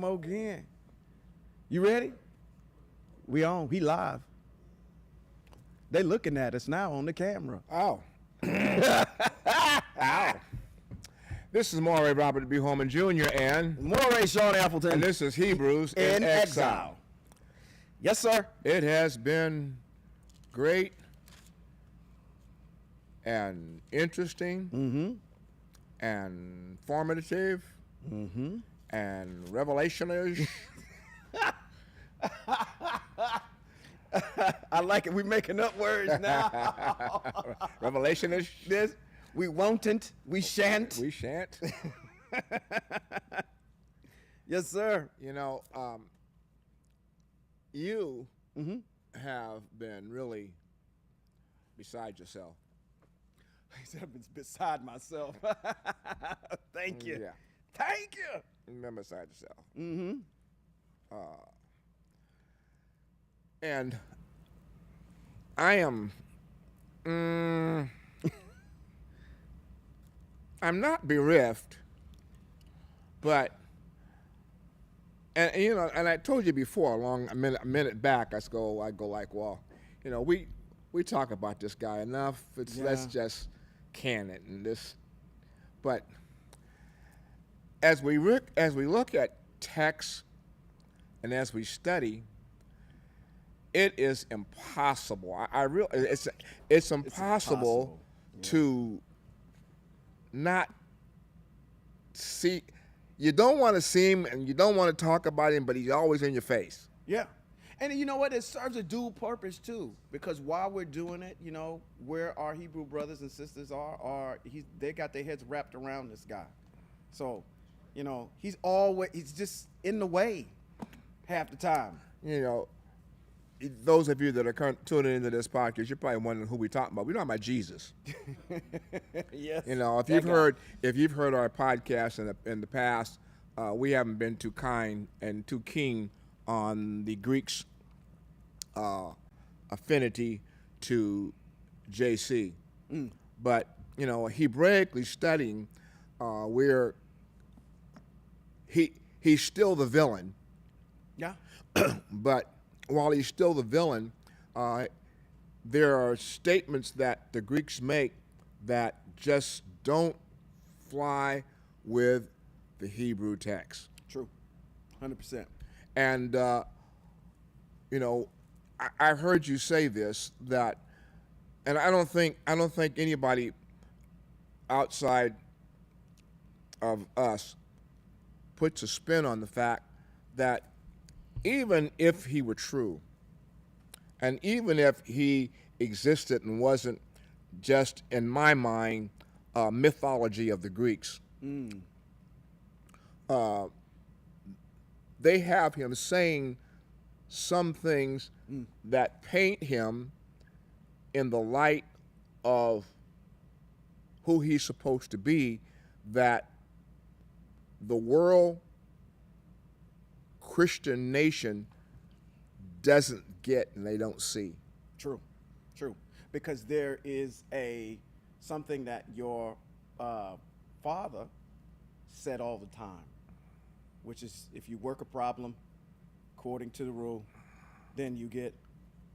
time again. You ready? We on. He live. They looking at us now on the camera. Oh. Ow. This is Moray Robert B. Holman Jr. and Moray Sean Appleton. And this is Hebrews in Exile. Yes, sir. It has been great and interesting and formative and revelation-ish. I like it. We making up words now. Revelation-ish. This, we won't, we shan't. We shan't. Yes, sir. You know, you have been really beside yourself. He said, I'm beside myself. Thank you. Yeah. Thank you. Remember beside yourself. And I am, I'm not bereft, but, and you know, and I told you before, a minute back, I go like, well, you know, we talk about this guy enough. Let's just can it and this, but as we look at text and as we study, it is impossible. It's impossible to not see. You don't want to see him, and you don't want to talk about him, but he's always in your face. Yeah, and you know what? It serves a dual purpose too, because while we're doing it, you know, where our Hebrew brothers and sisters they got their heads wrapped around this guy. So, you know, he's just in the way half the time. You know. Those of you that are tuning into this podcast, you're probably wondering who we're talking about. We're talking about Jesus. Yes. You know, if you've heard our podcast in the past, we haven't been too kind and too keen on the Greeks' affinity to JC. But you know, Hebraically studying, he's still the villain. Yeah. But while he's still the villain, there are statements that the Greeks make that just don't fly with the Hebrew text. True, 100%. And you know, I heard you say this, that, and I don't think anybody outside of us puts a spin on the fact that even if he were true, and even if he existed and wasn't just, in my mind, mythology of the Greeks, they have him saying some things that paint him in the light of who he's supposed to be, that the world Christian nation doesn't get and they don't see. True. Because there is something that your father said all the time, which is if you work a problem according to the rule, then you get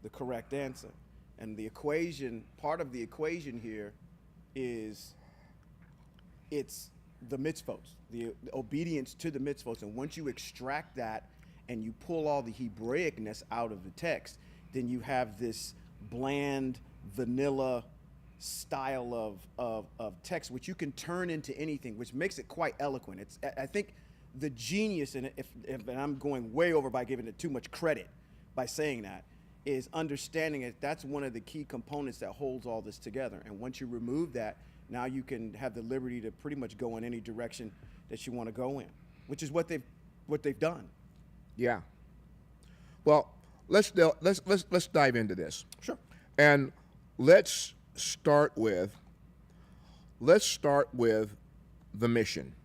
the correct answer. And the equation, part of the equation here is it's the mitzvot, the obedience to the mitzvot. And once you extract that and you pull all the Hebraicness out of the text, then you have this bland, vanilla style of text, which you can turn into anything, which makes it quite eloquent. I think the genius in it, and I'm going way over by giving it too much credit by saying that, is understanding it. That's one of the key components that holds all this together. And once you remove that, now you can have the liberty to pretty much go in any direction that you want to go in, which is what they've done. Yeah. Well, let's dive into this. Sure. And let's start with the mission.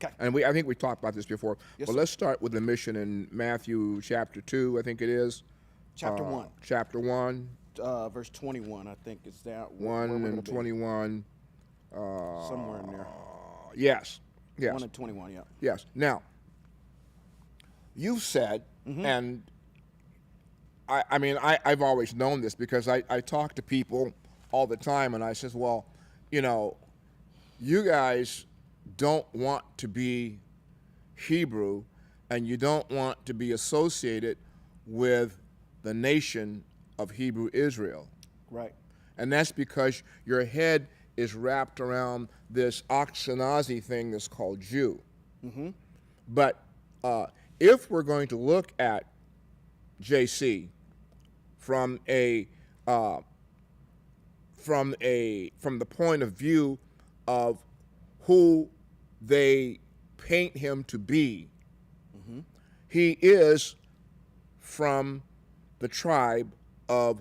Okay. And I think we talked about this before. Yes, but sir. Let's start with the mission in Matthew chapter 2, I think it is. Chapter 1. Chapter 1. Verse 21, I think it's down. 1 and 21. Somewhere in there. Yes. 1 and 21, yeah. Yes. Now, you've said, and I've always known this because I talk to people all the time, and I says, well, you guys don't want to be Hebrew, and you don't want to be associated with the nation of Hebrew Israel. Right. And that's because your head is wrapped around this Ashkenazi thing that's called Jew. But if we're going to look at JC from the point of view of who they paint him to be, he is from the tribe of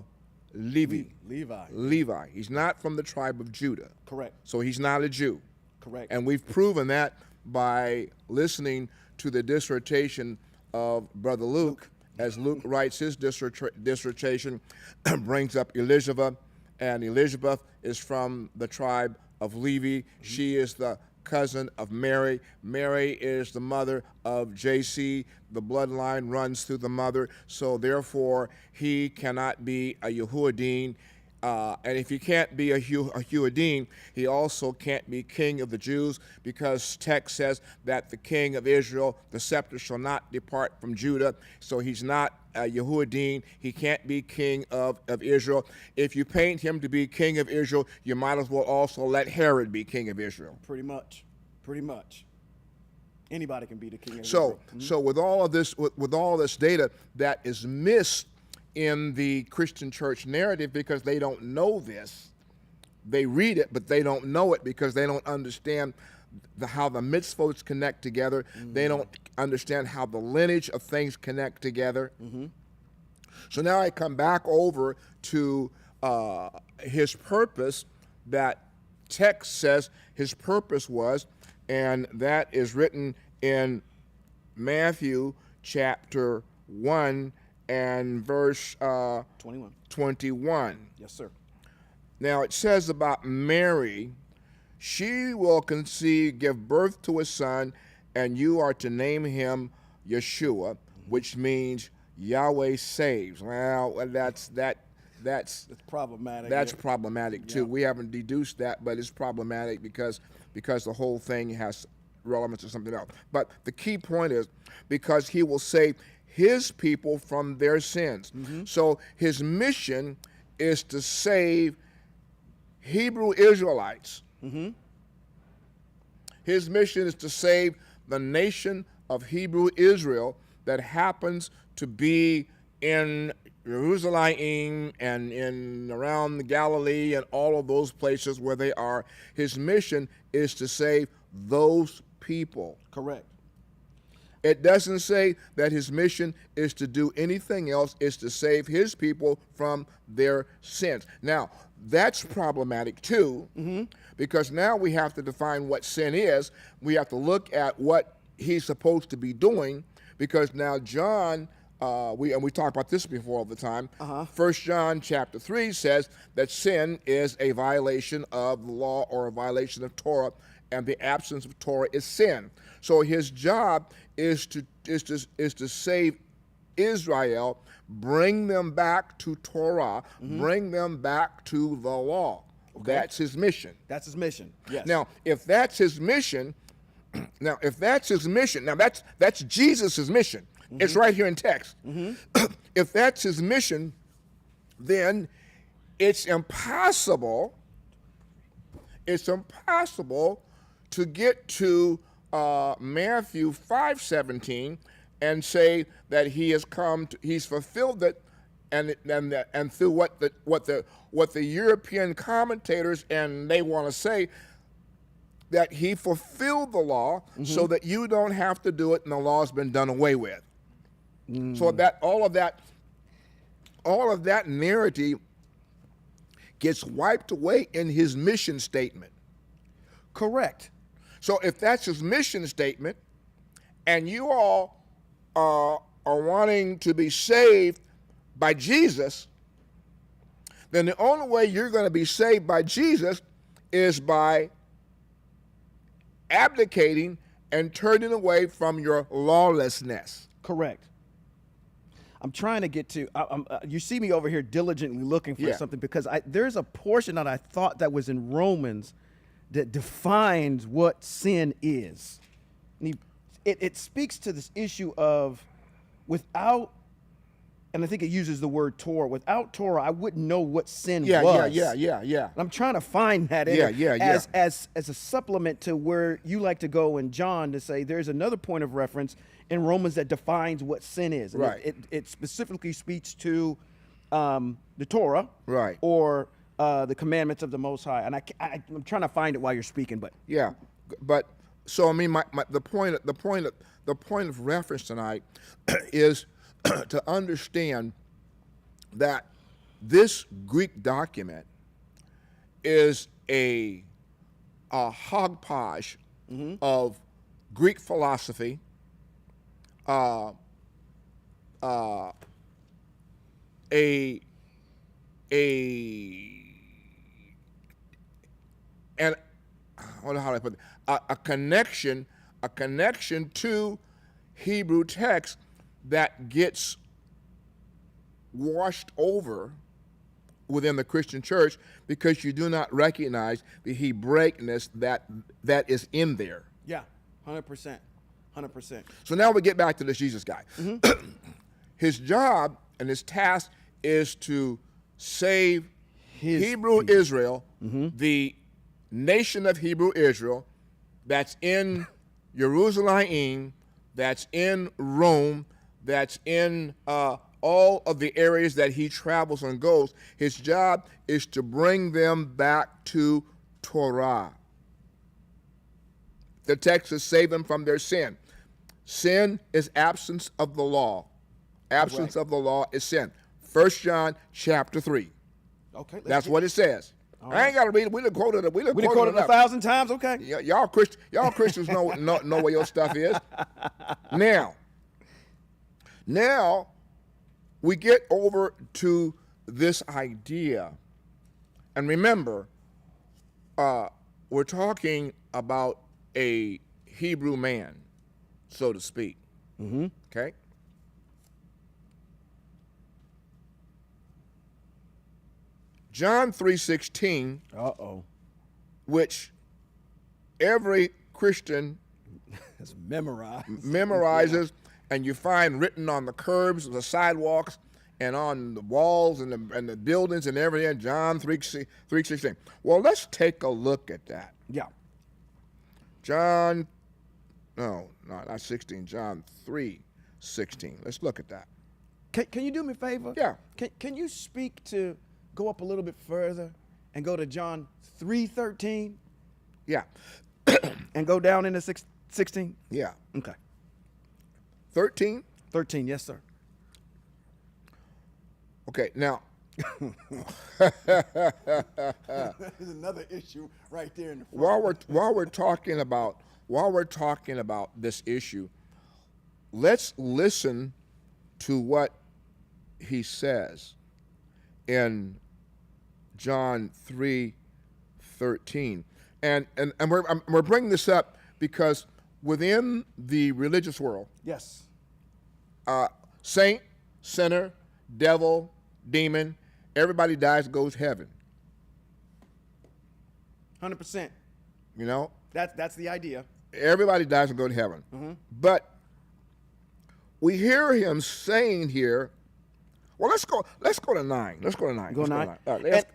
Levi. Levi. He's not from the tribe of Judah. Correct. So he's not a Jew. Correct. And we've proven that by listening to the dissertation of Brother Luke. As Luke writes his dissertation, brings up Elizabeth, and Elizabeth is from the tribe of Levi. She is the cousin of Mary. Mary is the mother of JC. The bloodline runs through the mother, so therefore he cannot be a Yehudim. And if he can't be a Yehudim, he also can't be king of the Jews, because text says that the king of Israel, the scepter shall not depart from Judah. So he's not a Yehudim. He can't be king of Israel. If you paint him to be king of Israel, you might as well also let Herod be king of Israel. Pretty much. Anybody can be the king of Israel. So with all of this, with all this data that is missed in the Christian church narrative, because they don't know this, they read it, but they don't know it because they don't understand how the mitzvot connect together. They don't understand how the lineage of things connect together. So now I come back over to his purpose, that text says his purpose was, and that is written in Matthew chapter 1 and verse 21. Yes, sir. Now it says about Mary, she will conceive, give birth to a son, and you are to name him Yeshua, which means Yahweh saves. Well, that's problematic. That's problematic too. We haven't deduced that, but it's problematic because the whole thing has relevance to something else. But the key point is because he will save his people from their sins. So his mission is to save Hebrew Israelites. His mission is to save the nation of Hebrew Israel that happens to be in Jerusalem and in around the Galilee and all of those places where they are. His mission is to save those people. Correct. It doesn't say that his mission is to do anything else. It's to save his people from their sins. Now, that's problematic too, because now we have to define what sin is. We have to look at what he's supposed to be doing, because now John, we talk about this before all the time. 1 John chapter 3 says that sin is a violation of the law or a violation of Torah, and the absence of Torah is sin. So his job is to save Israel, bring them back to Torah, bring them back to the law. Okay. That's his mission. That's his mission. Yes. Now, if that's his mission, now that's Jesus' mission. It's right here in text. If that's his mission, then it's impossible to get to Matthew 5:17 and say that he has come to, he's fulfilled it, and through what the European commentators and they want to say, that he fulfilled the law so that you don't have to do it and the law's been done away with. So that all of that narrative gets wiped away in his mission statement. Correct. So if that's his mission statement, and you all are wanting to be saved by Jesus, then the only way you're going to be saved by Jesus is by abdicating and turning away from your lawlessness. Correct. I'm trying to get to. You see me over here diligently looking for something because there's a portion that I thought that was in Romans that defines what sin is. And it speaks to this issue of without, and I think it uses the word Torah. Without Torah, I wouldn't know what sin was. Yeah. And I'm trying to find that as a supplement to where you like to go in John to say there's another point of reference in Romans that defines what sin is. And right. It specifically speaks to the Torah. Right. Or the commandments of the Most High. And I'm trying to find it while you're speaking, but yeah. But so I mean, the point of reference tonight is to understand that this Greek document is a hodgepodge of Greek philosophy, and I don't know how to put it, a connection to Hebrew text that gets washed over within the Christian church because you do not recognize the Hebraicness that is in there. Yeah, 100%. 100%. So now we get back to this Jesus guy. His job and his task is to save Hebrew people. Israel, the nation of Hebrew Israel that's in Jerusalem, that's in Rome, that's in all of the areas that he travels and goes. His job is to bring them back to Torah. The text is save them from their sin. Sin is absence of the law. Absence of the law is sin. 1 John chapter 3. Okay, that's what it says. I ain't got to read it. We done quoted it. We done quoted it 1,000 times. Okay. Y'all Christians know where your stuff is. Now we get over to this idea, and remember, we're talking about a Hebrew man, so to speak. Okay. John 3:16, which every Christian memorizes, and you find written on the curbs, the sidewalks, and on the walls and the buildings and everything. John 3:16. Well, let's take a look at that. Yeah. John 3:16. Let's look at that. Can you do me a favor? Yeah. Can you speak to go up a little bit further and go to John 3:13? Yeah. And go down into 16? Yeah. Okay. 13? 13, yes, sir. Okay, now. There's another issue right there in the front. While we're talking about this issue, let's listen to what he says in John 3:13, and we're bringing this up because within the religious world, yes, saint, sinner, devil, demon, everybody dies and goes to heaven. 100%. You know, that's the idea. Everybody dies and goes to heaven, but we hear him saying here. Well, let's go to 9. Let's go to 9. Go 9.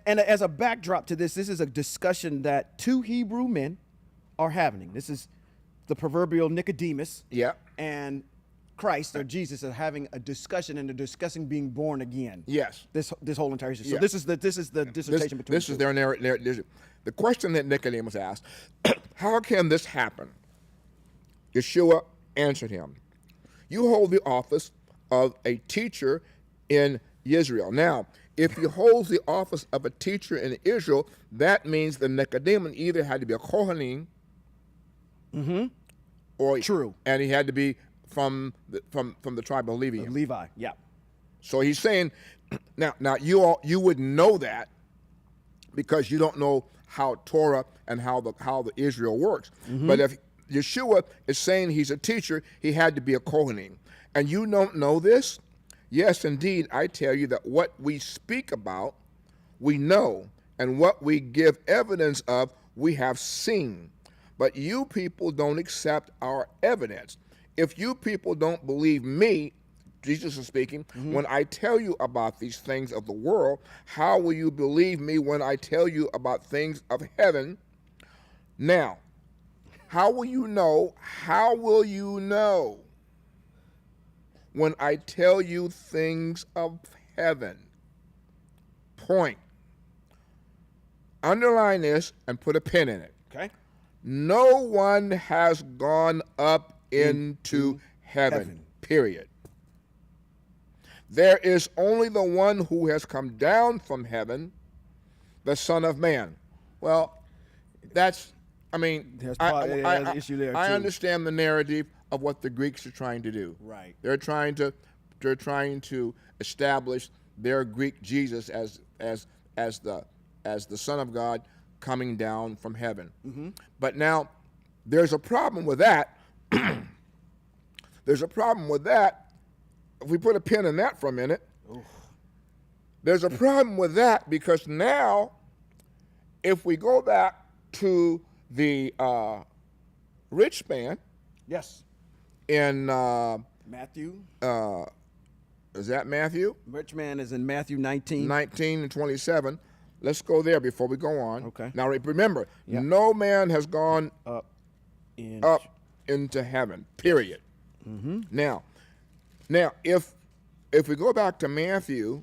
And as a backdrop to this is a discussion that two Hebrew men are having. This is the proverbial Nicodemus. Yeah. And Christ or Jesus are having a discussion, and they're discussing being born again. Yes. This whole entire issue. So Yeah. this is the dissertation between. This is their narrative. The question that Nicodemus asked: how can this happen? Yeshua answered him, "You hold the office of a teacher in Israel." Now, if he holds the office of a teacher in Israel, that means the Nicodemus either had to be a Kohanim, or True, and he had to be from the tribe of Levi. Levi, yeah. So he's saying, now you would know that because you don't know how Torah and how the Israel works. But if Yeshua is saying he's a teacher, he had to be a Kohanim. And you don't know this? Yes, indeed, I tell you that what we speak about, we know, and what we give evidence of, we have seen. But you people don't accept our evidence. If you people don't believe me, Jesus is speaking, when I tell you about these things of the world, how will you believe me when I tell you about things of heaven? Now, how will you know? How will you know when I tell you things of heaven? Point. Underline this and put a pin in it. Okay. No one has gone up into heaven. Period. There is only the one who has come down from heaven, the Son of Man. Well, that's, There's probably an issue there, I too. understand the narrative of what the Greeks are trying to do. Right. They're trying to establish their Greek Jesus as the Son of God coming down from heaven. But now there's a problem with that. There's a problem with that. If we put a pin in that for a minute, there's a problem with that, because now if we go back to the rich man Yes. in Matthew. is that Matthew? Rich man is in Matthew 19. 19 and 27. Let's go there before we go on. Okay. Now remember, Yep. no man has gone Up into heaven, period. Now, if we go back to Matthew,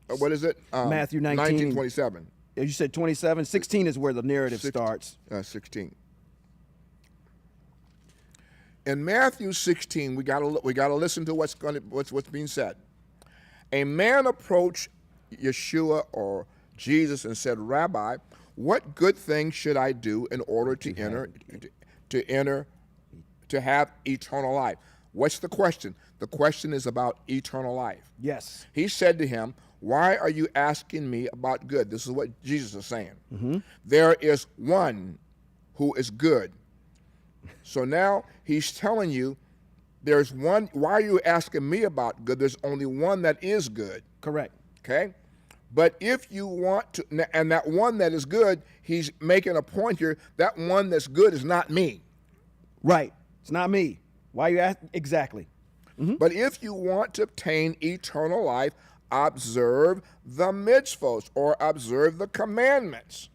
what is it? Matthew 19. 27. You said 27. 16 is where the narrative starts. 16. In Matthew 16, we got to listen to what's being said. A man approached Yeshua or Jesus and said, "Rabbi, what good thing should I do in order to have eternal life?" What's the question? The question is about eternal life. Yes. He said to him, "Why are you asking me about good?" This is what Jesus is saying. There is one who is good. So now he's telling you there's one. Why are you asking me about good? There's only one that is good. Correct. Okay? But if you want to, and that one that is good, he's making a point here, that one that's good is not me. Right. It's not me. Why you ask? Exactly. But if you want to obtain eternal life, observe the mitzvos, or observe the commandments.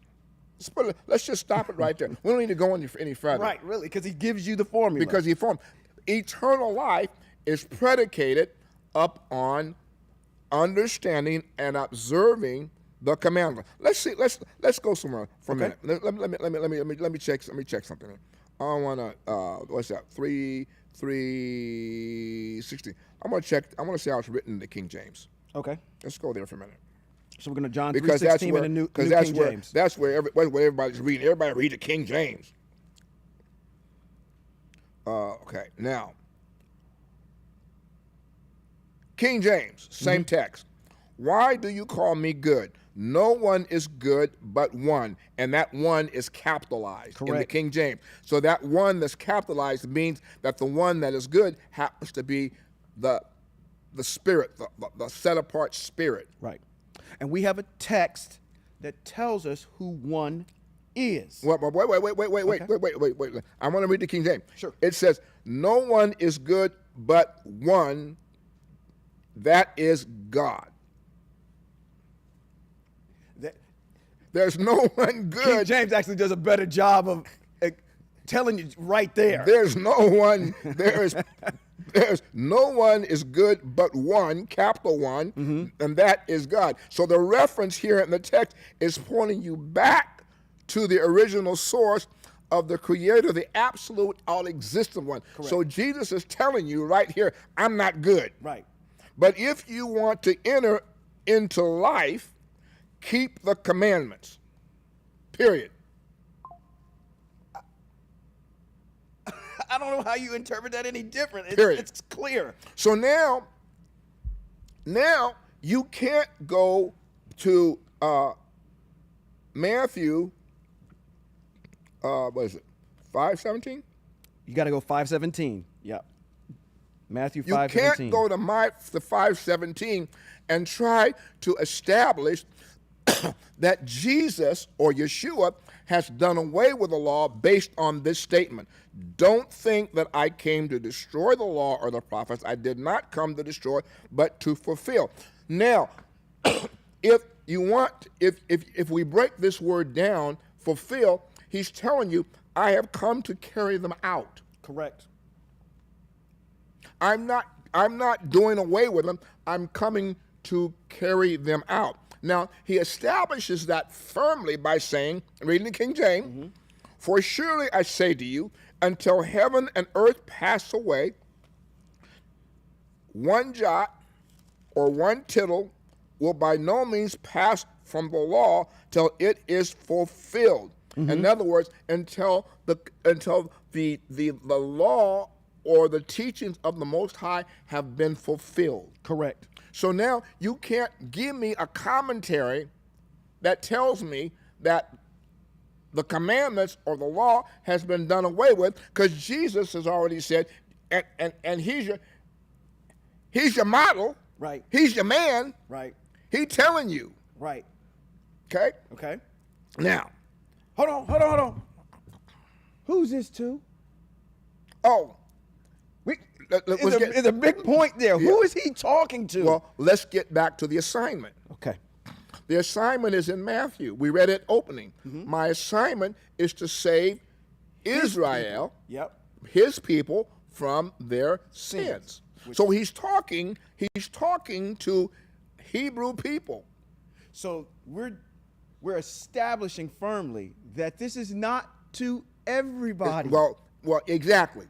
Let's just stop it right there. We don't need to go any further. Right, really, because he gives you the formula. Because eternal life is predicated upon understanding and observing the commandment. Let's go somewhere for a minute. Let me check something. I want to what's that? 3:16. I want to see how it's written in the King James. Okay. Let's go there for a minute. So we're going to John Because 3:16 in the New King James. That's where everybody's reading. Everybody read the King James. Okay, now King James, same text. Why do you call me good? No one is good but one, and that one is capitalized in the King James. So that one that's capitalized means that the one that is good happens to be the spirit, the set-apart spirit. Right. And we have a text that tells us who one is. Wait. I want to read the King James. Sure. It says, no one is good but one, that is God. There's no one good. King James actually does a better job of telling you right there. There's no one, there's no one is good but one, capital one, and that is God. So the reference here in the text is pointing you back to the original source of the creator, the absolute all-existent one. Correct. So Jesus is telling you right here, I'm not good. Right. But if you want to enter into life, keep the commandments. Period. I don't know how you interpret that any different. Period. It's clear. So now you can't go to Matthew, what is it, 5:17? You got to go 5:17. Yep. Matthew You 5:17. can't go to 5:17 and try to establish that Jesus or Yeshua has done away with the law based on this statement. Don't think that I came to destroy the law or the prophets. I did not come to destroy, but to fulfill. Now, if we break this word down, fulfill, he's telling you, I have come to carry them out. Correct. I'm not doing away with them. I'm coming to carry them out. Now, he establishes that firmly by saying, reading the King James, for surely I say to you, until heaven and earth pass away, one jot or one tittle will by no means pass from the law till it is fulfilled. In other words, until the law or the teachings of the Most High have been fulfilled. Correct. So now you can't give me a commentary that tells me that the commandments or the law has been done away with, because Jesus has already said, and he's your model. Right. He's your man. Right. He's telling you. Right. Okay? Okay. Now. Hold on. Who's this to? Oh. It's a big point there. Yeah. Who is he talking to? Well, let's get back to the assignment. Okay. The assignment is in Matthew. We read it opening. My assignment is to save Israel, his people, from their sins. So he's talking to Hebrew people. So we're establishing firmly that this is not to everybody. Well, exactly.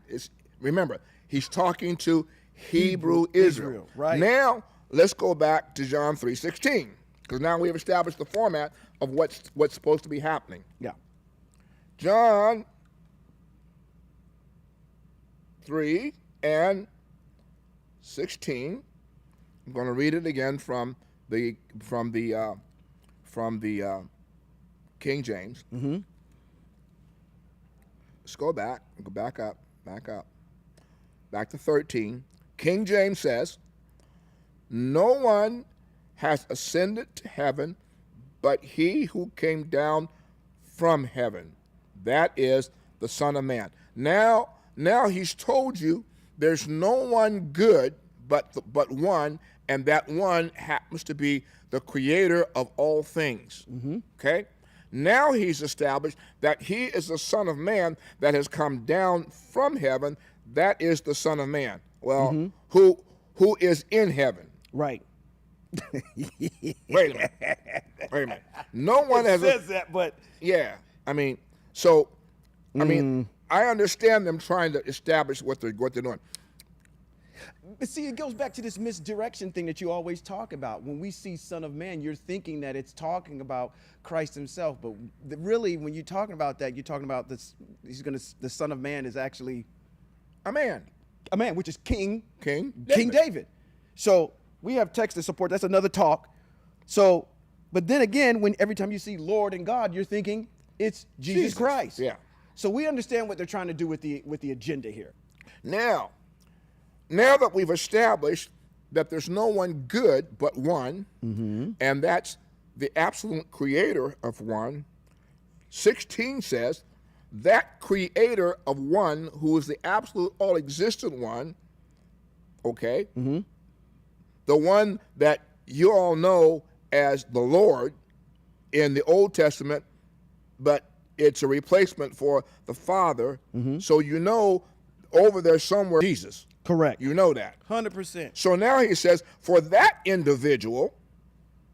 Remember, he's talking to Hebrew Israel. Right. Now, let's go back to John 3:16, because now we have established the format of what's supposed to be happening. Yeah. John 3:16. I'm going to read it again from the King James. Let's go back up, back to 13. King James says, no one has ascended to heaven but he who came down from heaven. That is the Son of Man. Now he's told you there's no one good but one, and that one happens to be the creator of all things. Okay? Now he's established that he is the Son of Man that has come down from heaven. That is the Son of Man. Well, who is in heaven? Right. Wait a minute. No one says that, but yeah. I mean, I understand them trying to establish what they're doing. But see, it goes back to this misdirection thing that you always talk about. When we see Son of Man, you're thinking that it's talking about Christ himself. But really, when you're talking about that, you're talking about this. The Son of Man is actually a man, which is King David. So we have text to support. That's another talk. So, but then again, every time you see Lord and God, you're thinking it's Jesus Christ. Yeah. So we understand what they're trying to do with the agenda here. Now that we've established that there's no one good but one, and that's the absolute creator of one, 16 says, that creator of one who is the absolute all-existent one, okay, the one that you all know as the Lord in the Old Testament, but it's a replacement for the Father, so you know over there somewhere Jesus. Correct. You know that. 100%. So now he says, for that individual,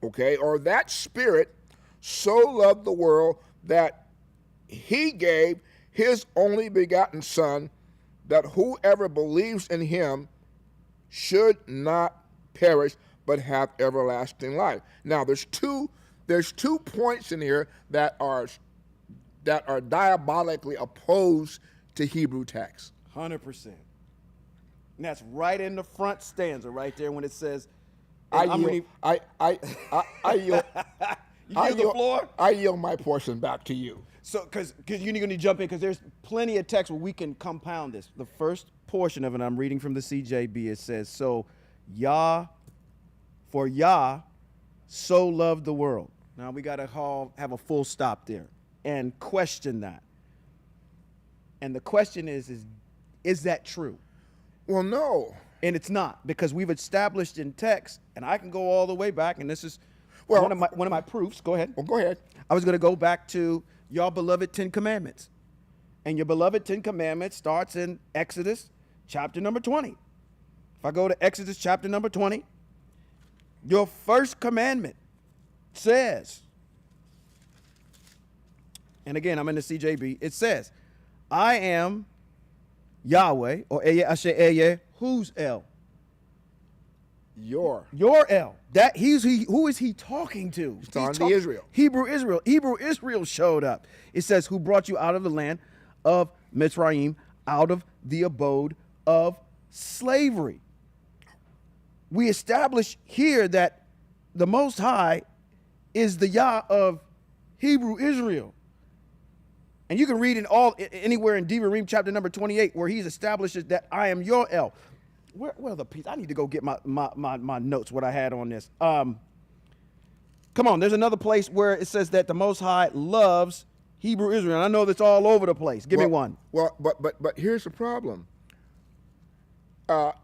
okay, or that spirit so loved the world that he gave his only begotten Son, that whoever believes in him should not perish but have everlasting life. Now there's two points in here that are diabolically opposed to Hebrew text. 100%. And that's right in the front stanza, right there, when it says, I yield the floor? I yield my portion back to you. So, because you're going to jump in, because there's plenty of text where we can compound this. The first portion of it. I'm reading from the CJB. It says, so Yah, for Yah so loved the world. Now we got to have a full stop there and question that. And the question is that true? Well, no. And it's not, because we've established in text, and I can go all the way back, and this is one of my proofs. Go ahead. Well, go ahead. I was going to go back to your beloved 10 Commandments. And your beloved 10 Commandments starts in Exodus chapter number 20. If I go to Exodus chapter number 20, your first commandment says, and again, I'm in the CJB, it says, I am Yahweh, or who's El? Your El. Who is he talking to? He's talking to Israel. Hebrew Israel showed up. It says, who brought you out of the land of Mitzrayim, out of the abode of slavery. We establish here that the Most High is the Yah of Hebrew Israel. And you can read anywhere in Devarim chapter number 28 where he establishes that I am your El. Where are the pieces? I need to go get my notes, what I had on this. Come on, there's another place where it says that the Most High loves Hebrew Israel. And I know that's all over the place. Give me one. Well, but here's the problem.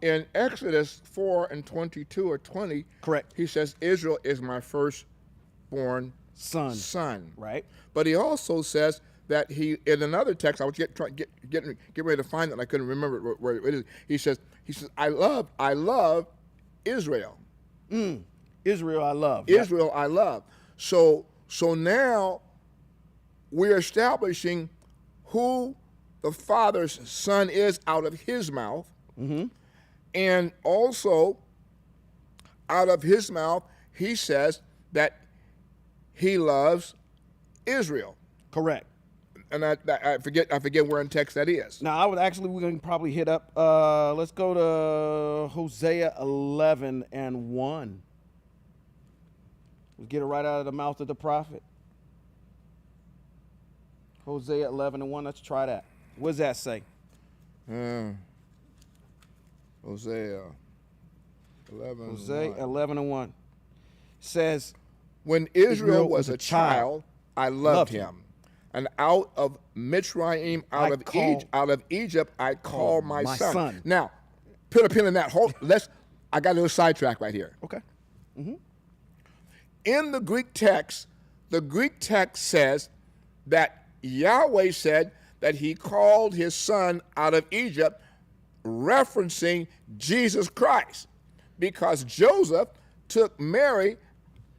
In Exodus 4 and 22 or 20, correct, he says, Israel is my firstborn son. Right. But he also says that he, in another text, I was getting ready to find it, and I couldn't remember where it is. He says, I love Israel. Israel I love. Israel I love. So now we're establishing who the Father's Son is out of his mouth. Mm-hmm. And also, out of his mouth, he says that he loves Israel. Correct. And I forget where in text that is. Now, we're going to probably hit up, let's go to Hosea 11 and 1. We'll get it right out of the mouth of the prophet. Hosea 11 and 1, let's try that. What does that say? Hosea 11 Hosea 11 and 1 says, when Israel was a child, I loved him. And out of Mitzrayim, out of Egypt, I call my son. Now, put a pin in that. I got a little sidetrack right here. Okay. Mm-hmm. In the Greek text says that Yahweh said that he called his son out of Egypt, referencing Jesus Christ, because Joseph took Mary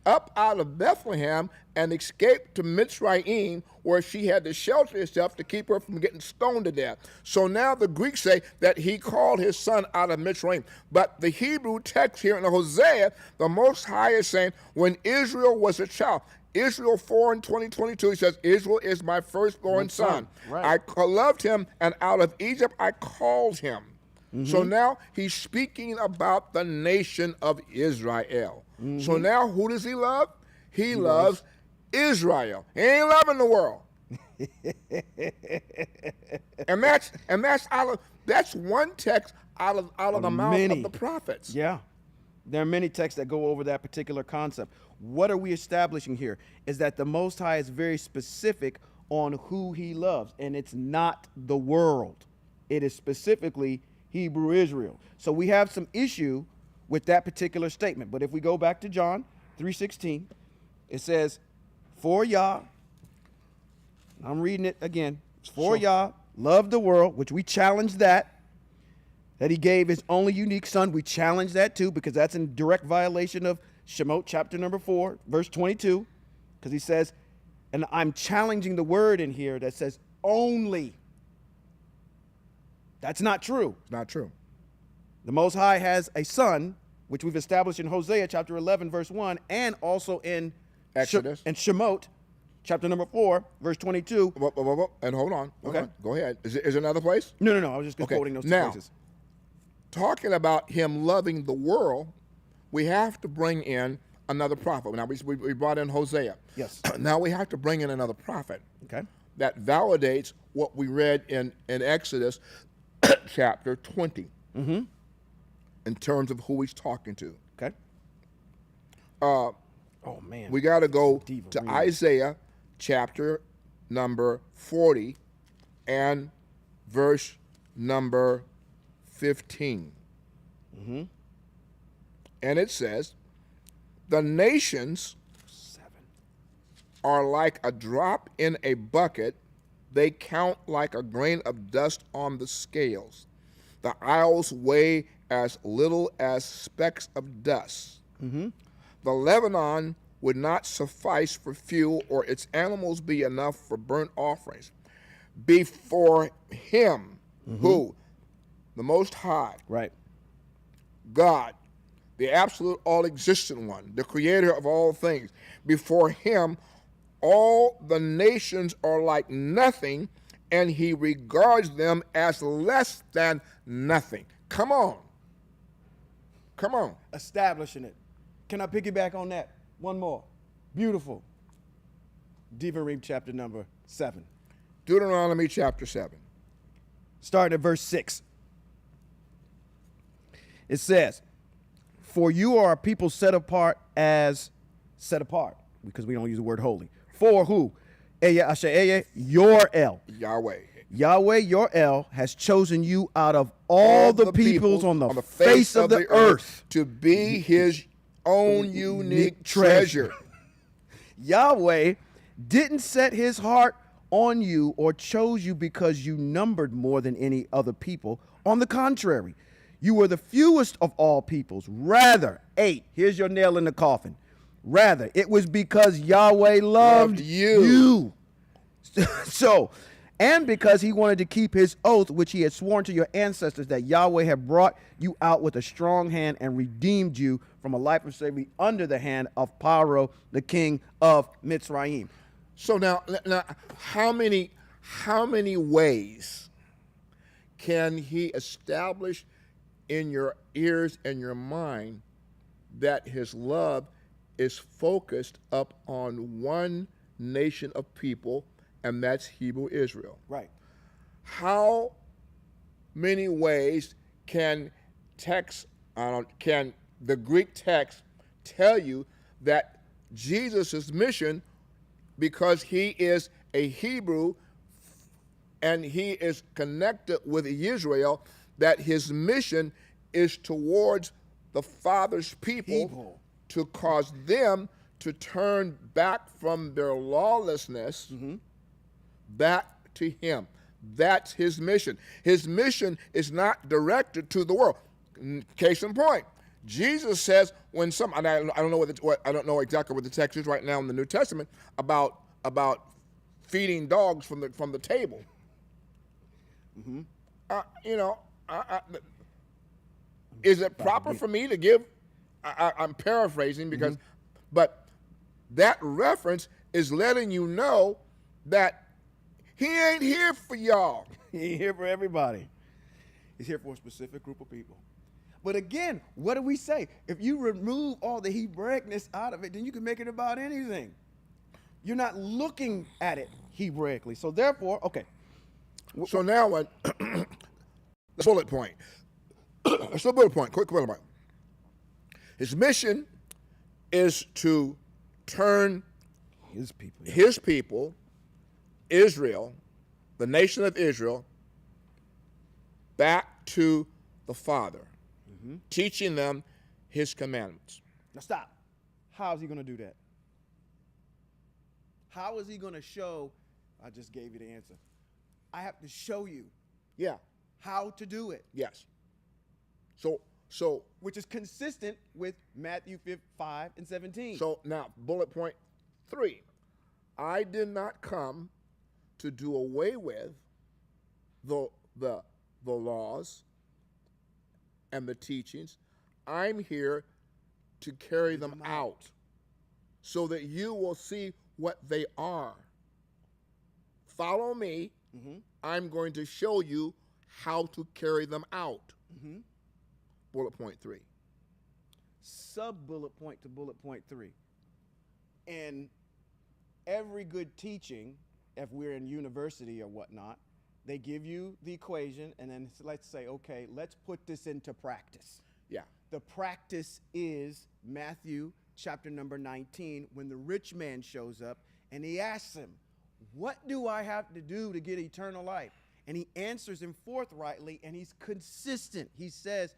up out of Bethlehem and escaped to Mitzrayim, where she had to shelter herself to keep her from getting stoned to death. So now the Greeks say that he called his son out of Mitzrayim. But the Hebrew text here in Hosea, the Most High is saying, when Israel was a child, Israel 4 and 2022, he says, Israel is my firstborn son. Right. I loved him, and out of Egypt I called him. Mm-hmm. So now he's speaking about the nation of Israel. Mm-hmm. So now who does he love? He loves Israel. He ain't loving the world. and that's one text out of the mouth of the prophets. Yeah. There are many texts that go over that particular concept. What are we establishing here is that the Most High is very specific on who he loves, and it's not the world. It is specifically Hebrew Israel. So we have some issue with that particular statement. But if we go back to John 3:16, it says, for Yah, I'm reading it again, for Yah loved the world, which we challenge that he gave his only unique son. We challenge that too, because that's in direct violation of Shemot chapter number 4, verse 22, because he says, and I'm challenging the word in here that says only. That's not true. It's not true. The Most High has a son, which we've established in Hosea chapter 11, verse 1, and also in Exodus. And Shemot chapter number 4, verse 22. And hold on. Okay. Go ahead. Is there another place? No. I was just quoting those two places. Talking about him loving the world, we have to bring in another prophet. Now, we brought in Hosea. Yes. Now we have to bring in another prophet. Okay. That validates what we read in Exodus chapter 20 in terms of who he's talking to. Okay. Uh, Oh man. we got to go Diva to read. Isaiah chapter number 40 and verse number 15. And it says, the nations 7. are like a drop in a bucket. They count like a grain of dust on the scales. The isles weigh as little as specks of dust. The Lebanon would not suffice for fuel, or its animals be enough for burnt offerings. Before him, who? The Most High, Right. God, the absolute all-existent one, the creator of all things. Before him, all the nations are like nothing, and he regards them as less than nothing. Come on. Come on. Establishing it. Can I piggyback on that? One more. Beautiful. Devarim chapter number 7. Deuteronomy chapter 7. Starting at verse 6. It says, for you are a people set apart, because we don't use the word holy. For who? Your El. Yahweh. Yahweh, your El, has chosen you out of all the peoples on the face of the earth to be his own unique treasure. Yahweh didn't set his heart on you or chose you because you numbered more than any other people. On the contrary, you were the fewest of all peoples. Rather, 8, here's your nail in the coffin. Rather, it was because Yahweh loved you. So, and because he wanted to keep his oath, which he had sworn to your ancestors, that Yahweh had brought you out with a strong hand and redeemed you from a life of slavery under the hand of Paro, the king of Mitzrayim. So now how many ways can he establish in your ears and your mind that his love is focused up on one nation of people, and that's Hebrew Israel? Right. How many ways can the Greek text tell you that Jesus' mission, because he is a Hebrew and he is connected with Israel, that his mission is towards the Father's people to cause them to turn back from their lawlessness back to him. That's his mission. His mission is not directed to the world. Case in point, Jesus says when and I don't know exactly what the text is right now in the New Testament about feeding dogs from the table. Is it proper for me to give? I'm paraphrasing because, but that reference is letting you know that he ain't here for y'all. He ain't here for everybody. He's here for a specific group of people. But again, what do we say? If you remove all the Hebraicness out of it, then you can make it about anything. You're not looking at it Hebraically. So therefore, okay. So now, let's bullet point. Let's do a bullet point. Quick bullet point. His mission is to turn His people. his people, Israel, the nation of Israel, back to the Father, teaching them his commandments. Now stop. How is he going to do that? How is he going to show? I just gave you the answer. I have to show you Yeah. how to do it. Yes. So Which is consistent with Matthew 5 and 17. So now, bullet point 3. I did not come to do away with the laws and the teachings. I'm here to carry them out so that you will see what they are. Follow me. I'm going to show you how to carry them out. Bullet point 3. Sub-bullet point to bullet point 3. And every good teaching, if we're in university or whatnot, They give you the equation, and then let's say, okay, let's put this into practice. Yeah. The practice is Matthew chapter number 19, when the rich man shows up and he asks him, what do I have to do to get eternal life? And he answers him forthrightly, and he's consistent. He says,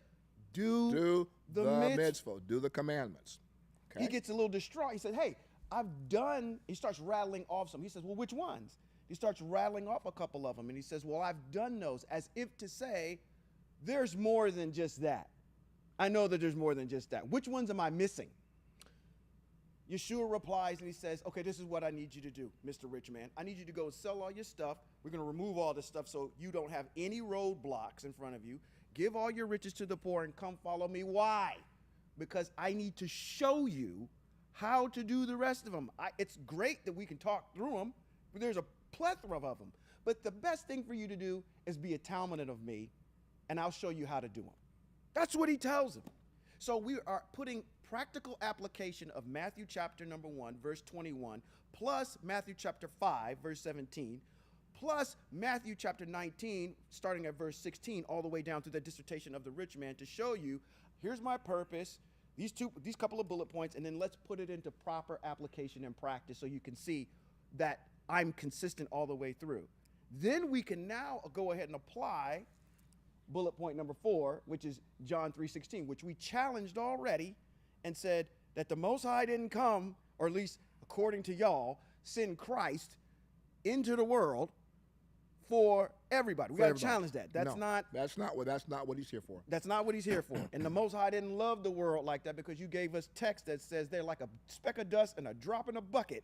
do the mitzvah. Do the commandments. Okay. He gets a little distraught. He says, hey, I've done, he starts rattling off some. He says, well, which ones? He starts rattling off a couple of them, and he says, well, I've done those, as if to say, there's more than just that. I know that there's more than just that. Which ones am I missing? Yeshua replies, and he says, okay, this is what I need you to do, Mr. Rich Man. I need you to go sell all your stuff. We're going to remove all this stuff so you don't have any roadblocks in front of you. Give all your riches to the poor and come follow me. Why? Because I need to show you how to do the rest of them. It's great that we can talk through them, but there's a plethora of them. But the best thing for you to do is be a Talmud of me, and I'll show you how to do them. That's what he tells him. So we are putting practical application of Matthew chapter number 1, verse 21, plus Matthew chapter 5, verse 17, plus Matthew chapter 19, starting at verse 16, all the way down to the dissertation of the rich man, to show you, here's my purpose, these couple of bullet points, and then let's put it into proper application and practice so you can see that I'm consistent all the way through. Then we can now go ahead and apply bullet point number 4, which is John 3:16, which we challenged already and said that the Most High didn't come, or at least according to y'all, send Christ into the world for everybody. We got to challenge that. That's not what he's here for. That's not what he's here for. And the Most High didn't love the world like that, because you gave us text that says they're like a speck of dust and a drop in a bucket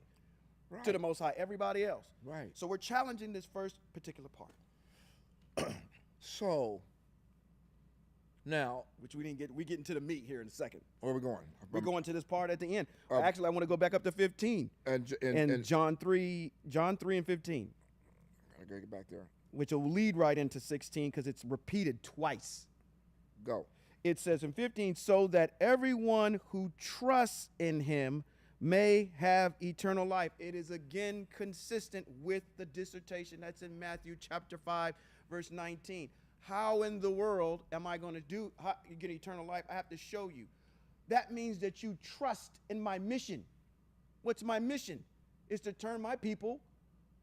to the Most High, everybody else. Right. So we're challenging this first particular part. So now, which we get into the meat here in a second. Where are we going? We're going to this part at the end. Actually, I want to go back up to 15 and John 3 and 15. I gotta get back there. Which will lead right into 16 because it's repeated twice. Go. It says in 15, so that everyone who trusts in him may have eternal life. It is again consistent with the dissertation that's in Matthew chapter 5, verse 19. How in the world am I going to get eternal life? I have to show you. That means that you trust in my mission. What's my mission? Is to turn my people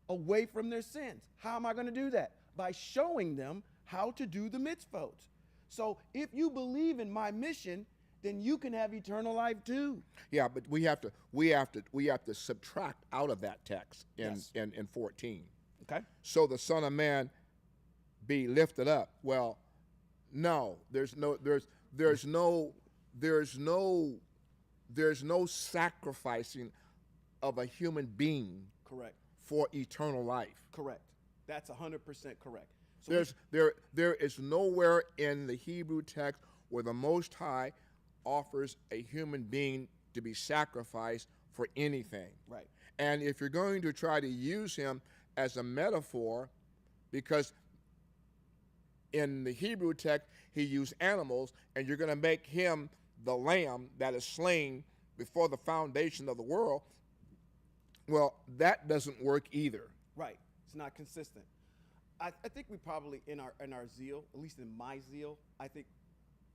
away from their sins. How am I going to do that? By showing them how to do the mitzvot. So if you believe in my mission, then you can have eternal life too. Yeah, but we have to subtract out of that text in 14. Okay. So the Son of Man be lifted up. Well, no, there's no sacrificing of a human being. Correct. For eternal life. Correct. That's 100% correct. So there is nowhere in the Hebrew text where the Most High offers a human being to be sacrificed for anything. Right. And if you're going to try to use him as a metaphor, because in the Hebrew text he used animals, and you're going to make him the lamb that is slain before the foundation of the world, well, that doesn't work either. Right. It's not consistent. I think we probably, in our zeal, at least in my zeal, I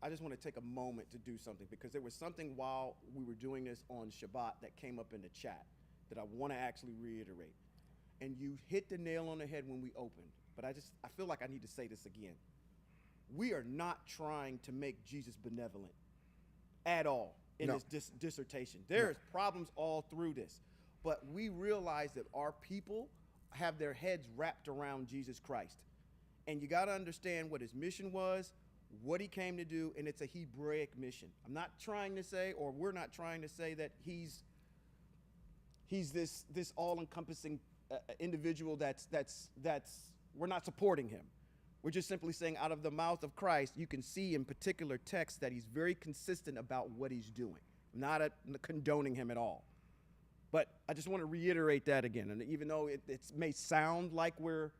just want to take a moment to do something, because there was something while we were doing this on Shabbat that came up in the chat that I want to actually reiterate. And you hit the nail on the head when we opened, but I feel like I need to say this again. We are not trying to make Jesus benevolent at all in this dissertation. There's problems all through this, but we realize that our people have their heads wrapped around Jesus Christ. And you got to understand what his mission was, what he came to do, and it's a Hebraic mission. I'm not trying to say, or we're not trying to say that he's this all-encompassing individual that's we're not supporting him. We're just simply saying out of the mouth of Christ, you can see in particular texts that he's very consistent about what he's doing. I'm not condoning him at all. But I just want to reiterate that again. And even though it may sound like we're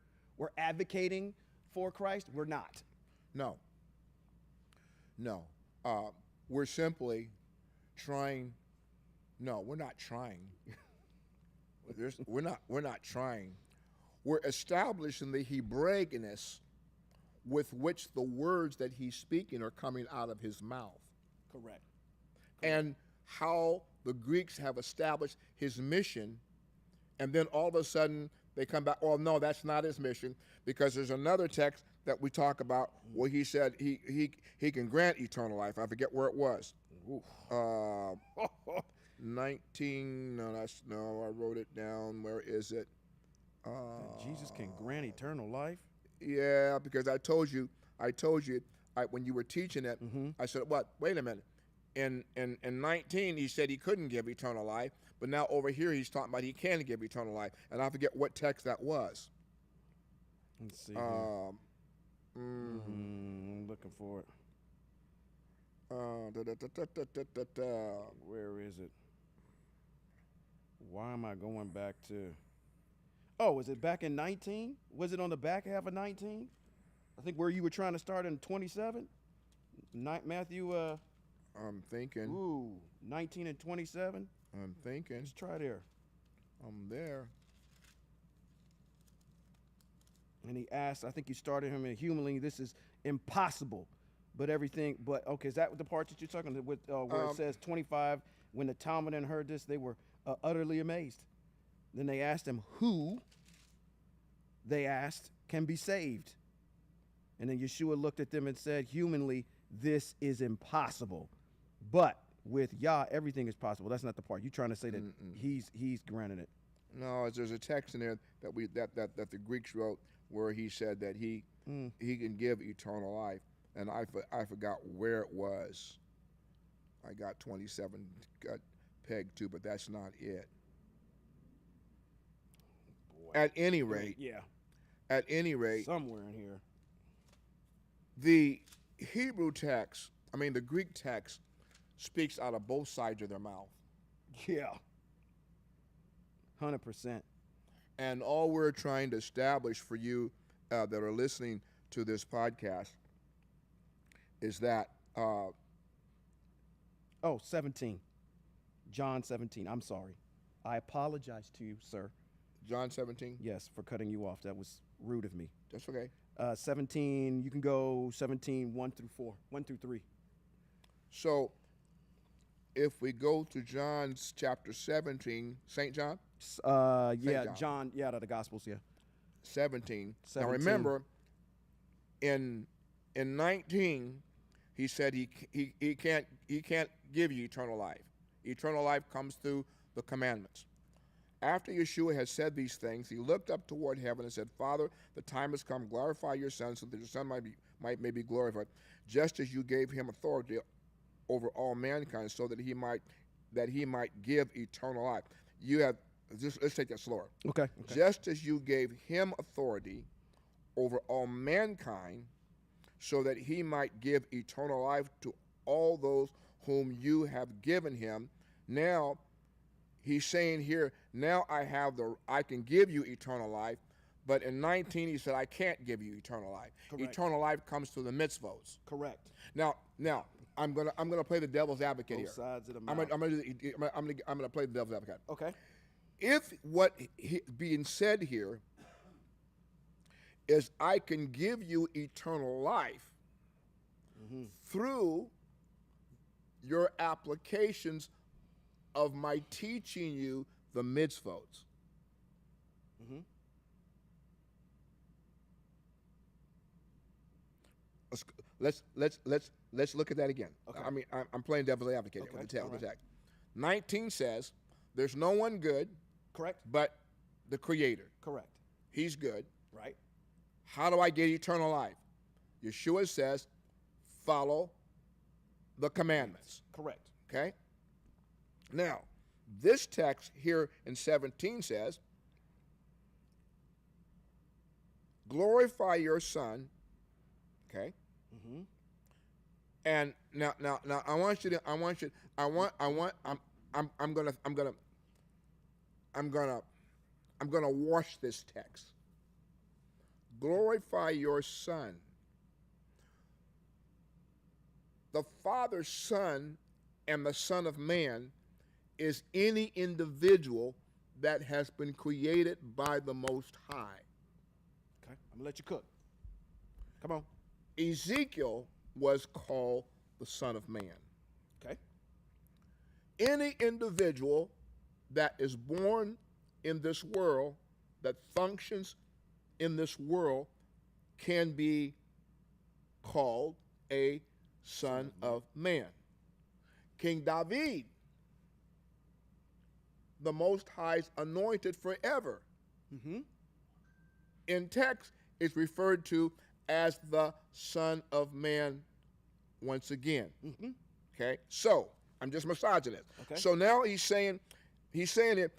advocating for Christ, we're not. No. We're simply trying. No, we're not trying. We're not trying. we're establishing the Hebraicness with which the words that he's speaking are coming out of his mouth. Correct. And how the Greeks have established his mission, and then all of a sudden they come back, oh no, that's not his mission, because there's another text that we talk about where he said he can grant eternal life. I forget where it was. 19, no, I wrote it down. Where is it? That Jesus can grant eternal life. Yeah, because I told you, when you were teaching it, I said, what? Wait a minute. In 19, he said he couldn't give eternal life, but now over here he's talking about he can give eternal life, and I forget what text that was. Let's see. I'm looking for it. Where is it? Why am I going back to? Oh, was it back in 19? Was it on the back half of 19? I think where you were trying to start in 27. Matthew. I'm thinking. Ooh, 19 and 27. I'm thinking. Let's try there. I'm there. And he asked, I think you started him in humanly, this is impossible. But okay, is that the part that you're talking about with where it says 25, when the Talmudim heard this, they were utterly amazed. Then they asked him, who, they asked, can be saved? And then Yeshua looked at them and said, humanly, this is impossible. But with Yah, everything is possible. That's not the part. You're trying to say that he's granted it. No, there's a text in there that the Greeks wrote where he said that he can give eternal life, and I forgot where it was. I got 27 got pegged too, but that's not it. Boy. At any rate, somewhere in here, the Hebrew text, the Greek text, speaks out of both sides of their mouth. Yeah. 100%. And all we're trying to establish for you that are listening to this podcast is that 17. John 17. I'm sorry. I apologize to you, sir. John 17? Yes, for cutting you off. That was rude of me. That's okay. 17, you can go 17, 1 through 3. So if we go to John's chapter 17, St. John? John, the Gospels, yeah. 17. Now remember, in 19, he said he can't give you eternal life. Eternal life comes through the commandments. After Yeshua had said these things, he looked up toward heaven and said, Father, the time has come. Glorify your Son, so that your Son may be glorified, just as you gave him authority over all mankind, so that he might give eternal life. Let's take that slower. Okay. Just as you gave him authority over all mankind, so that he might give eternal life to all those whom you have given him. Now, he's saying here, now I can give you eternal life, but in 19 he said, I can't give you eternal life. Correct. Eternal life comes through the mitzvos. Correct. Now, I'm gonna play the devil's advocate here. Both sides of the mouth. I'm gonna play the devil's advocate. Okay. If what being said here is I can give you eternal life through your applications of my teaching you the mitzvot. Let's look at that again. Okay. I'm playing devil's advocate here with the text. Right. 19 says there's no one good. Correct. But the Creator. Correct. He's good. Right. How do I get eternal life? Yeshua says, follow the commandments. Correct. Okay? Now, this text here in 17 says, glorify your Son. Okay? And now I want you to I'm gonna wash this text. Glorify your Son. The Father, Son, and the Son of Man is any individual that has been created by the Most High. Okay, I'm gonna let you cook. Come on. Ezekiel was called the Son of Man. Okay. Any individual that is born in this world, that functions in this world, can be called a son of man. King David, the Most High's anointed forever, in text is referred to as the Son of Man once again. Okay, so I'm just massaging it. Okay. So now he's saying it.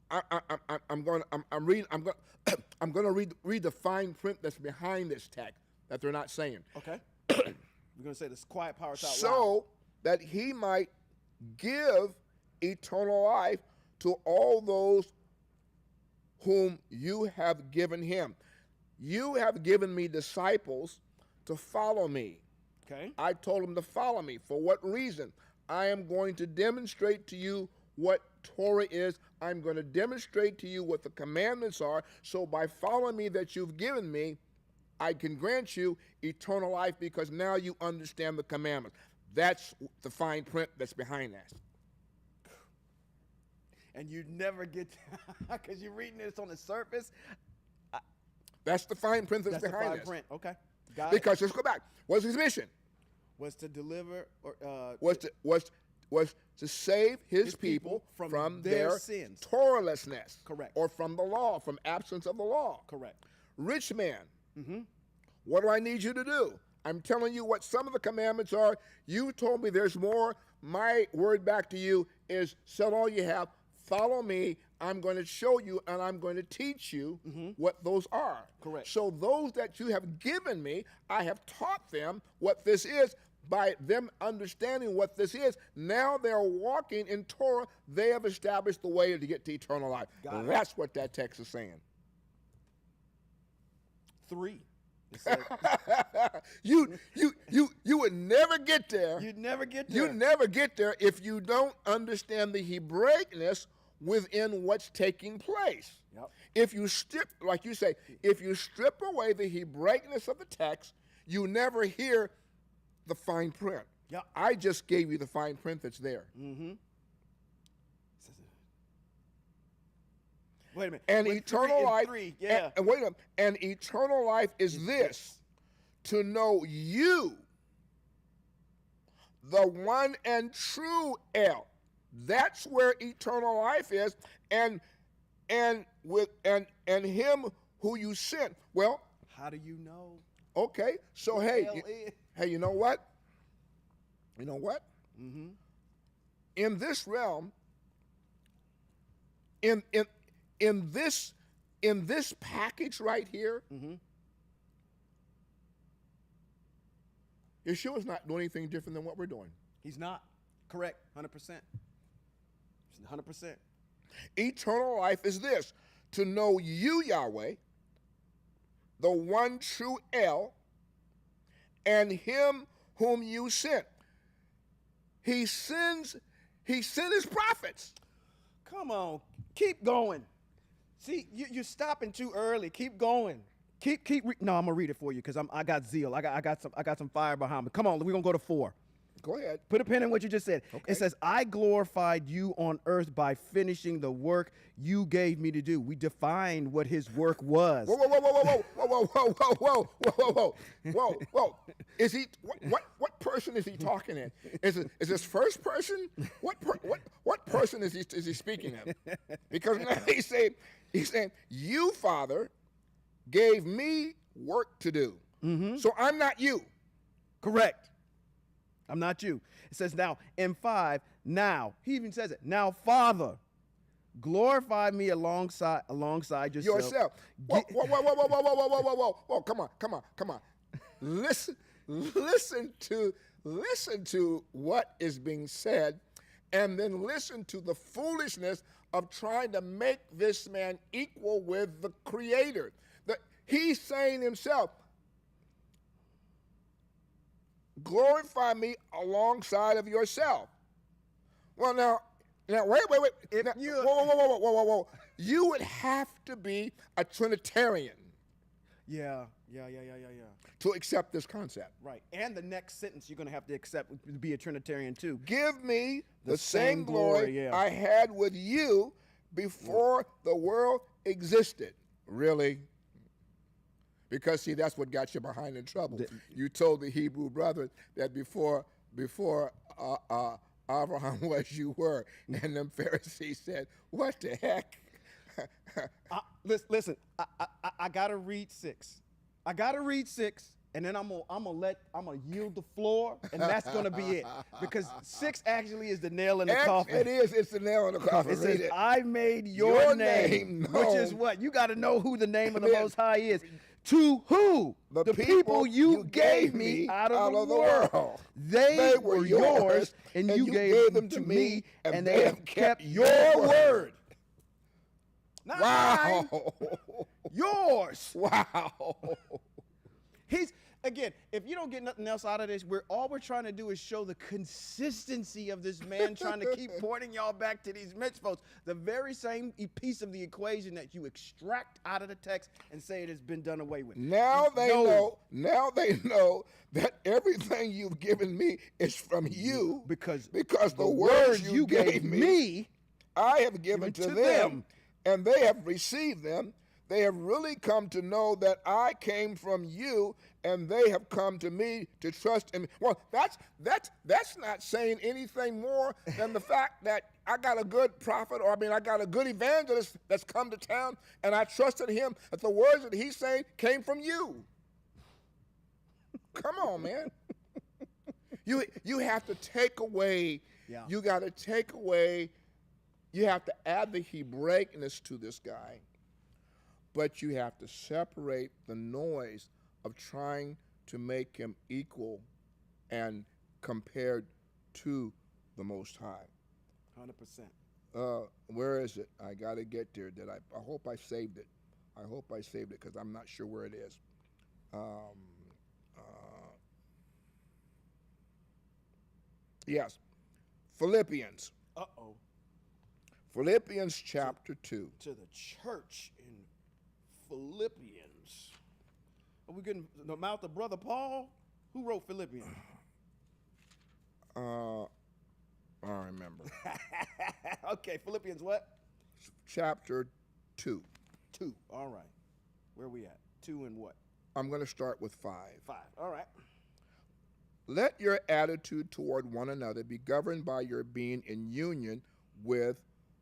I'm going to read the fine print that's behind this text that they're not saying. Okay. We're gonna say this quiet power out loud. So that he might give eternal life to all those whom you have given him. You have given me disciples to follow me. Okay. I told them to follow me. For what reason? I am going to demonstrate to you what Torah is. I'm going to demonstrate to you what the commandments are. So by following me that you've given me, I can grant you eternal life because now you understand the commandments. That's the fine print that's behind that. And you never get, because you're reading this on the surface. That's the fine print that's That's the behind fine this. print. Okay. Got Because let's go back. What's his mission? Was to deliver or Was to save his people from their sins. Torahlessness. Correct. Or from the law, from absence of the law. Correct. Rich man, what do I need you to do? I'm telling you what some of the commandments are. You told me there's more. My word back to you is sell all you have, follow me. I'm going to show you and I'm going to teach you what those are. Correct. So those that you have given me, I have taught them what this is. By them understanding what this is, now they're walking in Torah. They have established the way to get to eternal life. Got it. That's what that text is saying. 3. It said, You would never get there. you'd never get there. You never get there if you don't understand the Hebraicness within what's taking place. Yep. If you strip, like you say, if you strip away the Hebraicness of the text, you never hear the fine print. Yep. I just gave you the fine print that's there. Wait a minute. And With eternal 3 and life, 3, yeah. and wait a minute, and eternal life is this, to know you, the one and true El. That's where eternal life is, and him who you sent. Well, How do you know? okay, so Who hey, El is? hey, you know what? You know what? In this realm, in this package right here, Yeshua's not doing anything different than what we're doing. He's not. Correct. 100%. 100%. Eternal life is this, to know you, Yahweh, the one true El, and him whom you sent. He sent his prophets. Come on. Keep going. See, you're stopping too early. Keep going. No, I'm gonna read it for you because I got zeal. I got some fire behind me. Come on, we're gonna go to 4. Go ahead. Put a pin in what you just said. Okay. It says, I glorified you on earth by finishing the work you gave me to do. We defined what his work was. Whoa, whoa, whoa, whoa, whoa, whoa, whoa, whoa, whoa, whoa, whoa, whoa, whoa, whoa. Is he what person is he talking in? Is this first person? What person is he speaking of? Because now he's saying, you, Father, gave me work to do. So I'm not you. Correct. I'm not you. It says now in 5, now, he even says it, now Father, glorify me alongside yourself. Whoa, whoa, whoa, whoa, whoa, whoa, whoa, whoa, whoa, whoa, whoa, come on. Listen to what is being said, and then listen to the foolishness of trying to make this man equal with the Creator. He's saying himself, glorify me alongside of yourself. Well, now, wait. Whoa. You would have to be a Trinitarian. Yeah. to accept this concept. Right. And the next sentence you're going to have to accept to be a Trinitarian too. Give me the same same glory glory, yeah. I had with you before the world existed. Really? Because, see, that's what got you behind in trouble. You told the Hebrew brothers that before Abraham was, you were. And them Pharisees said, what the heck? Listen, I got to read 6. And then I'm gonna yield the floor, and that's gonna be it. Because 6 actually is the nail in the coffin. It is. It's the nail in the coffin. It says, I made your name known. which is what? You got to know who the name of the Most High is. To who? The people you gave me out of the world. They were yours, and you gave them to me, and they have kept your word. Not mine, Wow. yours. Wow. Again, if you don't get nothing else out of this, all we're trying to do is show the consistency of this man trying to keep pointing y'all back to these mitzvot. The very same piece of the equation that you extract out of the text and say it has been done away with. Now they know that everything you've given me is from you because the words you gave me, I have given to them, and they have received them. They have really come to know that I came from you, and they have come to me to trust in me. Well, that's not saying anything more than the fact that I got a good prophet, I got a good evangelist that's come to town, and I trusted him that the words that he's saying came from you. Come on, man. You have to take away. Yeah. You got to take away. You have to add the Hebraicness to this guy. But you have to separate the noise of trying to make him equal and compared to the Most High. 100%. Where is it? I got to get there. I hope I saved it. I hope I saved it because I'm not sure where it is. Yes. Philippians. Uh-oh. Philippians chapter 2. To the church in Philippians. Are we getting the mouth of Brother Paul? Who wrote Philippians? I remember. Okay, Philippians what? Chapter 2. 2. All right. Where are we at? 2 and what? I'm going to start with 5. 5. All right. Let your attitude toward one another be governed by your being in union with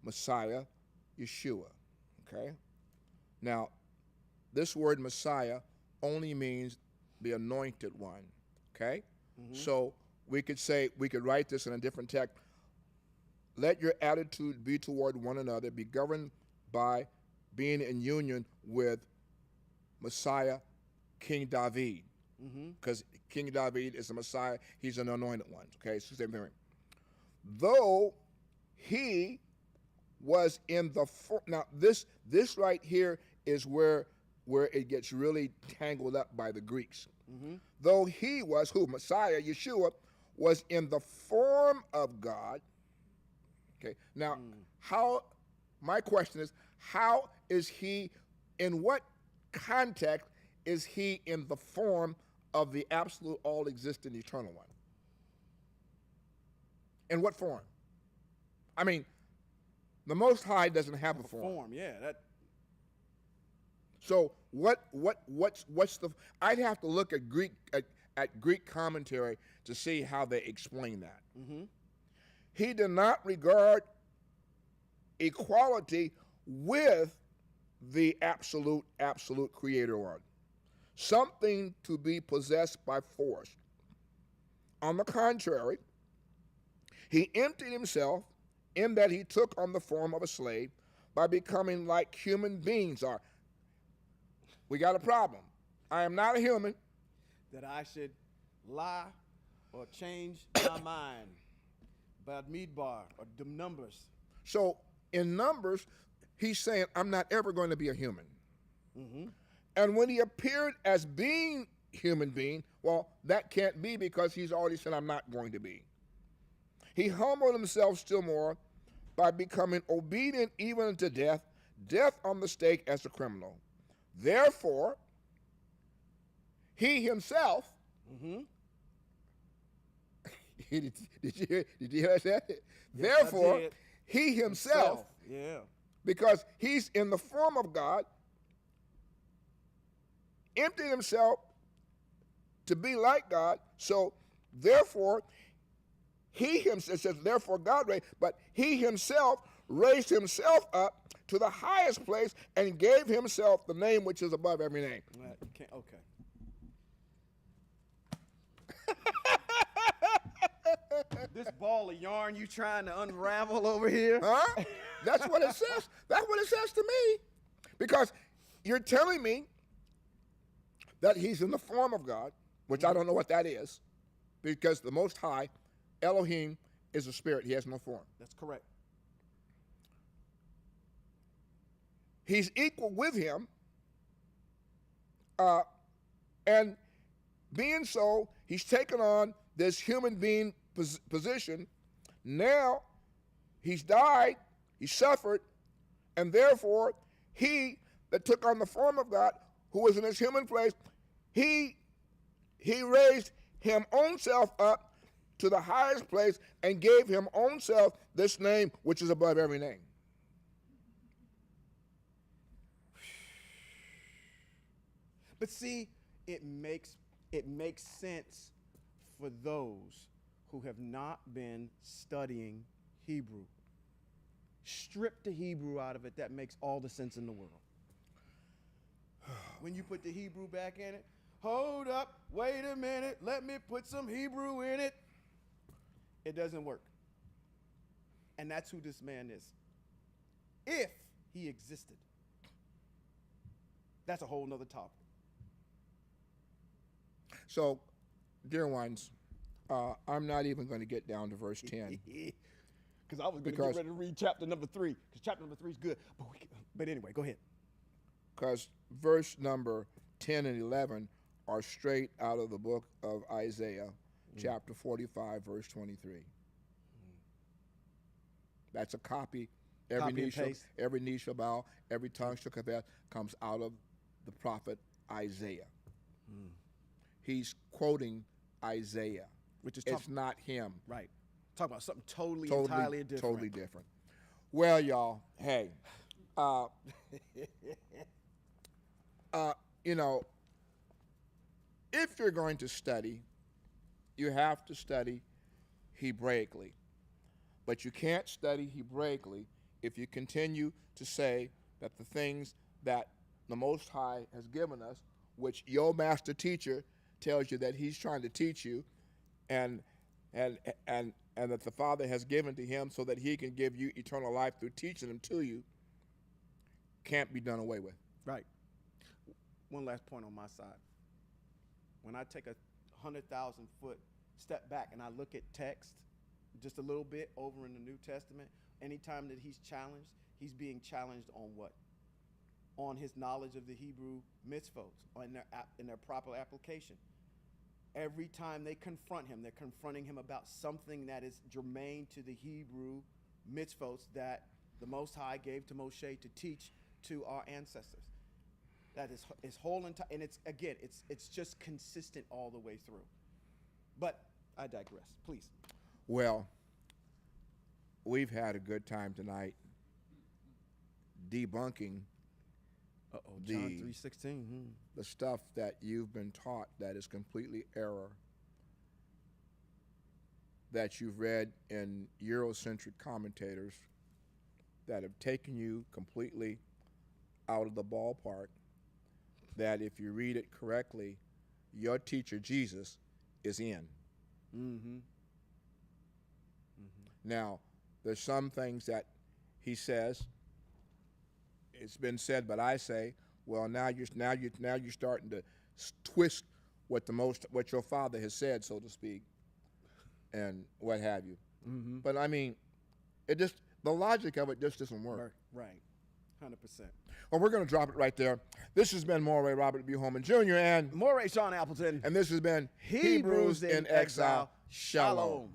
Messiah, Yeshua. Okay? Now, this word Messiah only means the anointed one. Okay? Mm-hmm. So we could write this in a different text. Let your attitude be toward one another, be governed by being in union with Messiah, King David. Because King David is the Messiah, he's an anointed one. Okay, it's the same thing. Though he was in the now this right here is where it gets really tangled up by the Greeks. Though he was Messiah, Yeshua, was in the form of God. Okay, now my question is, how is he, in what context is he in the form of the absolute all-existent eternal one? In what form? I mean, the Most High doesn't have a form. Yeah, So what's the? I'd have to look at Greek commentary to see how they explain that. He did not regard equality with the absolute creator one, something to be possessed by force. On the contrary, he emptied himself in that he took on the form of a slave by becoming like human beings are. We got a problem. I am not a human. That I should lie or change my mind by Midbar or the numbers. So in Numbers, he's saying, I'm not ever going to be a human. And when he appeared as being human being, well, that can't be because he's already said, I'm not going to be. He humbled himself still more by becoming obedient even unto death, death on the stake as a criminal. Therefore, he himself. Mm-hmm. did you hear that? Yes, Therefore, I did. he himself, Yeah. because he's in the form of God, emptied himself to be like God. So therefore, he himself, it says, therefore God raised, but he himself raised himself up to the highest place and gave himself the name which is above every name. You can't, okay. This ball of yarn you trying to unravel over here? Huh? That's what it says. That's what it says to me. Because you're telling me that he's in the form of God, which I don't know what that is, because the Most High, Elohim, is a spirit. He has no form. That's correct. He's equal with him, and being so, he's taken on this human being position. Now, he's died, he suffered, and therefore, he that took on the form of God, who was in his human place, he raised him own self up to the highest place and gave him own self this name which is above every name. But see, it makes sense for those who have not been studying Hebrew. Strip the Hebrew out of it, that makes all the sense in the world. When you put the Hebrew back in it, hold up, wait a minute, let me put some Hebrew in it. It doesn't work. And that's who this man is. If he existed. That's a whole nother topic. So, dear ones, I'm not even going to get down to verse 10. Because I was going to get ready to read chapter number 3, because chapter number 3 is good. But anyway, go ahead. Because verse number 10 and 11 are straight out of the book of Isaiah, chapter 45, verse 23. That's a copy. Every knee shall bow, every tongue shall confess, comes out of the prophet Isaiah. He's quoting Isaiah, Which is it's not him. Right. Talking about something entirely different. Totally different. Well, y'all, hey, you know, if you're going to study, you have to study Hebraically. But you can't study Hebraically if you continue to say that the things that the Most High has given us, which your master teacher tells you that he's trying to teach you, and that the Father has given to him so that he can give you eternal life through teaching them to you, can't be done away with. Right. One last point on my side. When I take a 100,000-foot step back and I look at text just a little bit over in the New Testament, anytime that he's challenged, he's being challenged on what? On his knowledge of the Hebrew mitzvot, in their proper application. Every time they confront him, they're confronting him about something that is germane to the Hebrew mitzvot that the Most High gave to Moshe to teach to our ancestors. That is his whole entire, and it's just consistent all the way through. But I digress. Please. Well, we've had a good time tonight debunking John 3:16. the stuff that you've been taught that is completely error, that you've read in Eurocentric commentators that have taken you completely out of the ballpark, that if you read it correctly, your teacher Jesus is in. Now, there's some things that he says, it's been said, but I say, well, now you're starting to twist what your father has said, so to speak, and what have you. But I mean, the logic of it just doesn't work. Right. 100%. Well, we're going to drop it right there. This has been Moray Robert B. Holman Jr. and Moray Sean Appleton. And this has been Hebrews in Exile. Shalom.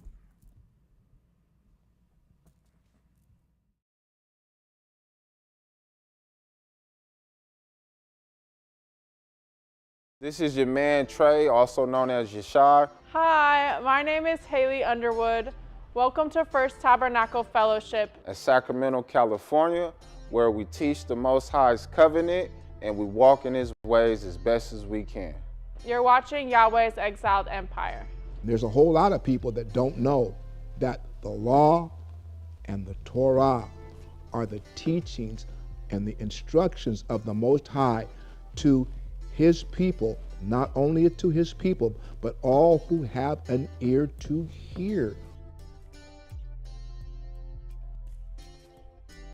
This is your man Trey, also known as Yashar. Hi, my name is Haley Underwood. Welcome to First Tabernacle Fellowship In Sacramento, California, where we teach the Most High's covenant and we walk in his ways as best as we can. You're watching Yahweh's Exiled Empire. There's a whole lot of people that don't know that the law and the Torah are the teachings and the instructions of the Most High to his people, not only to his people, but all who have an ear to hear